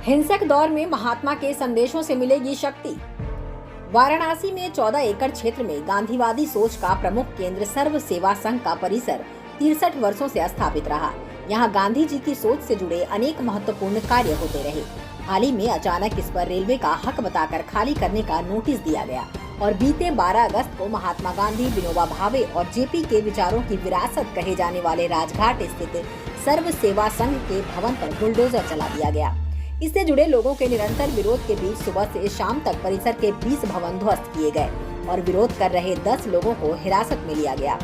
हिंसक दौर में महात्मा के संदेशों से मिलेगी शक्ति। वाराणसी में 14 एकड़ क्षेत्र में गांधीवादी सोच का प्रमुख केंद्र सर्व सेवा संघ का परिसर 63 वर्षों से स्थापित रहा। यहाँ गांधी जी की सोच से जुड़े अनेक महत्वपूर्ण कार्य होते रहे। हाल ही में अचानक इस पर रेलवे का हक बताकर खाली करने का नोटिस दिया गया और बीते 12 अगस्त को महात्मा गांधी, विनोबा भावे और जेपी के विचारों की विरासत कहे जाने वाले राजघाट स्थित सर्व सेवा संघ के भवन पर बुलडोजर चला दिया गया। इससे जुड़े लोगों के निरंतर विरोध के बीच सुबह से शाम तक परिसर के 20 भवन ध्वस्त किए गए और विरोध कर रहे 10 लोगों को हिरासत में लिया गया।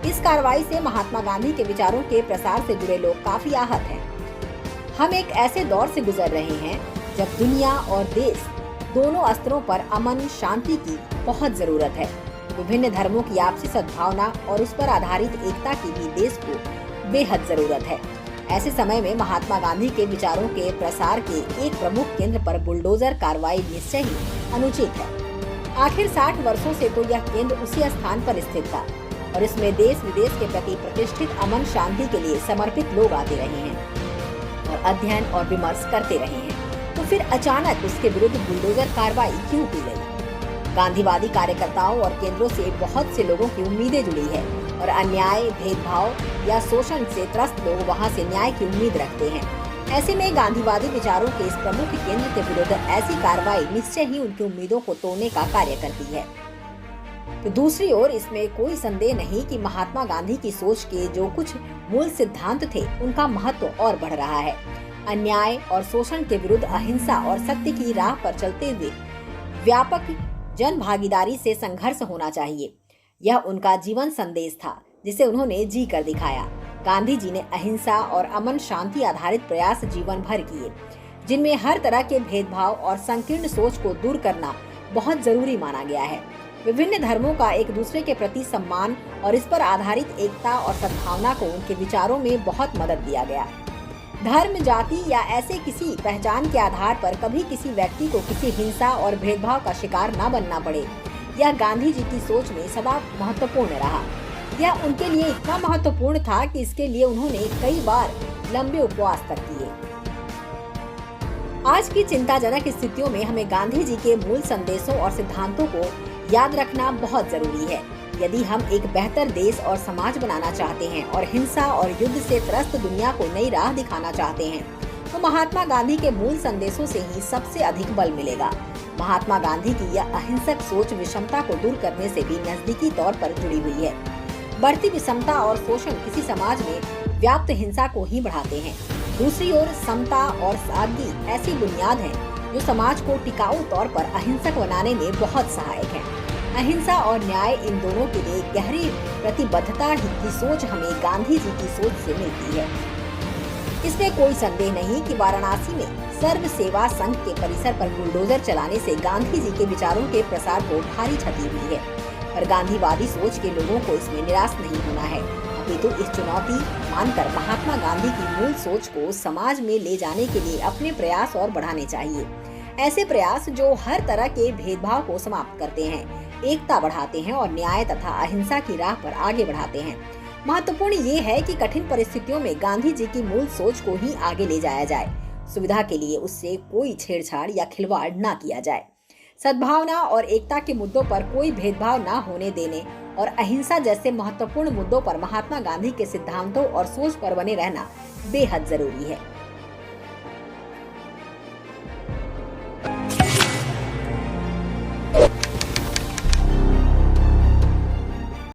इस कार्रवाई से महात्मा गांधी के विचारों के प्रसार से जुड़े लोग काफी आहत हैं। हम एक ऐसे दौर से गुजर रहे हैं जब दुनिया और देश दोनों स्तरों पर अमन शांति की बहुत जरूरत है। विभिन्न धर्मों की आपसी सद्भावना और उस पर आधारित एकता की भी देश को बेहद जरूरत है। ऐसे समय में महात्मा गांधी के विचारों के प्रसार के एक प्रमुख केंद्र पर बुलडोजर कार्रवाई निश्चय ही अनुचित है। आखिर 60 वर्षों से तो यह केंद्र उसी स्थान पर स्थित था और इसमें देश विदेश के प्रति प्रतिष्ठित अमन शांति के लिए समर्पित लोग आते रहे हैं और अध्ययन और विमर्श करते रहे हैं। तो फिर अचानक उसके विरुद्ध बुलडोजर कार्रवाई क्यों की गई? गांधीवादी कार्यकर्ताओं और केंद्रों से बहुत से लोगों की उम्मीदें जुड़ी है और अन्याय, भेदभाव या शोषण से त्रस्त लोग वहां से न्याय की उम्मीद रखते हैं। ऐसे में गांधीवादी विचारों के इस प्रमुख केंद्र के विरुद्ध ऐसी कार्रवाई निश्चय ही उनकी उम्मीदों को तोड़ने का कार्य करती है। तो दूसरी ओर इसमें कोई संदेह नहीं कि महात्मा गांधी की सोच के जो कुछ मूल सिद्धांत थे उनका महत्व और बढ़ रहा है। अन्याय और शोषण के विरुद्ध अहिंसा और सत्य की राह पर चलते हुए व्यापक जन भागीदारी से संघर्ष होना चाहिए। यह उनका जीवन संदेश था जिसे उन्होंने जी कर दिखाया। गांधी जी ने अहिंसा और अमन शांति आधारित प्रयास जीवन भर किए, जिनमें हर तरह के भेदभाव और संकीर्ण सोच को दूर करना बहुत जरूरी माना गया है। विभिन्न धर्मों का एक दूसरे के प्रति सम्मान और इस पर आधारित एकता और सद्भावना को उनके विचारों में बहुत मदद दिया गया। धर्म, जाति या ऐसे किसी पहचान के आधार पर कभी किसी व्यक्ति को किसी हिंसा और भेदभाव का शिकार न बनना पड़े, यह गांधी जी की सोच में सदा महत्वपूर्ण रहा। यह उनके लिए इतना महत्वपूर्ण था कि इसके लिए उन्होंने कई बार लंबे उपवास तक किए। आज की चिंताजनक स्थितियों में हमें गांधी जी के मूल संदेशों और सिद्धांतों को याद रखना बहुत जरूरी है। यदि हम एक बेहतर देश और समाज बनाना चाहते हैं और हिंसा और युद्ध से त्रस्त दुनिया को नई राह दिखाना चाहते हैं, तो महात्मा गांधी के मूल संदेशों से ही सबसे अधिक बल मिलेगा। महात्मा गांधी की यह अहिंसक सोच विषमता को दूर करने से भी नजदीकी तौर पर जुड़ी हुई है। बढ़ती विषमता और शोषण किसी समाज में व्याप्त हिंसा को ही बढ़ाते हैं। दूसरी ओर समता और सादगी ऐसी बुनियाद है जो समाज को टिकाऊ तौर पर अहिंसक बनाने में बहुत सहायक है। अहिंसा और न्याय, इन दोनों के लिए गहरी प्रतिबद्धता की सोच हमें गांधी जी की सोच से मिलती है। इसमें कोई संदेह नहीं कि वाराणसी में सर्व सेवा संघ के परिसर पर बुलडोजर चलाने से गांधी जी के विचारों के प्रसार को भारी क्षति हुई है, पर गांधीवादी सोच के लोगों को इसमें निराश नहीं होना है। अपितु इस चुनौती मानकर महात्मा गांधी की मूल सोच को समाज में ले जाने के लिए अपने प्रयास और बढ़ाने चाहिए। ऐसे प्रयास जो हर तरह के भेदभाव को समाप्त करते हैं, एकता बढ़ाते हैं और न्याय तथा अहिंसा की राह पर आगे बढ़ाते हैं। महत्वपूर्ण ये है कि कठिन परिस्थितियों में गांधी जी की मूल सोच को ही आगे ले जाया जाए। सुविधा के लिए उससे कोई छेड़छाड़ या खिलवाड़ न किया जाए। सद्भावना और एकता के मुद्दों पर कोई भेदभाव न होने देने और अहिंसा जैसे महत्वपूर्ण मुद्दों पर महात्मा गांधी के सिद्धांतों और सोच पर बने रहना बेहद जरूरी है।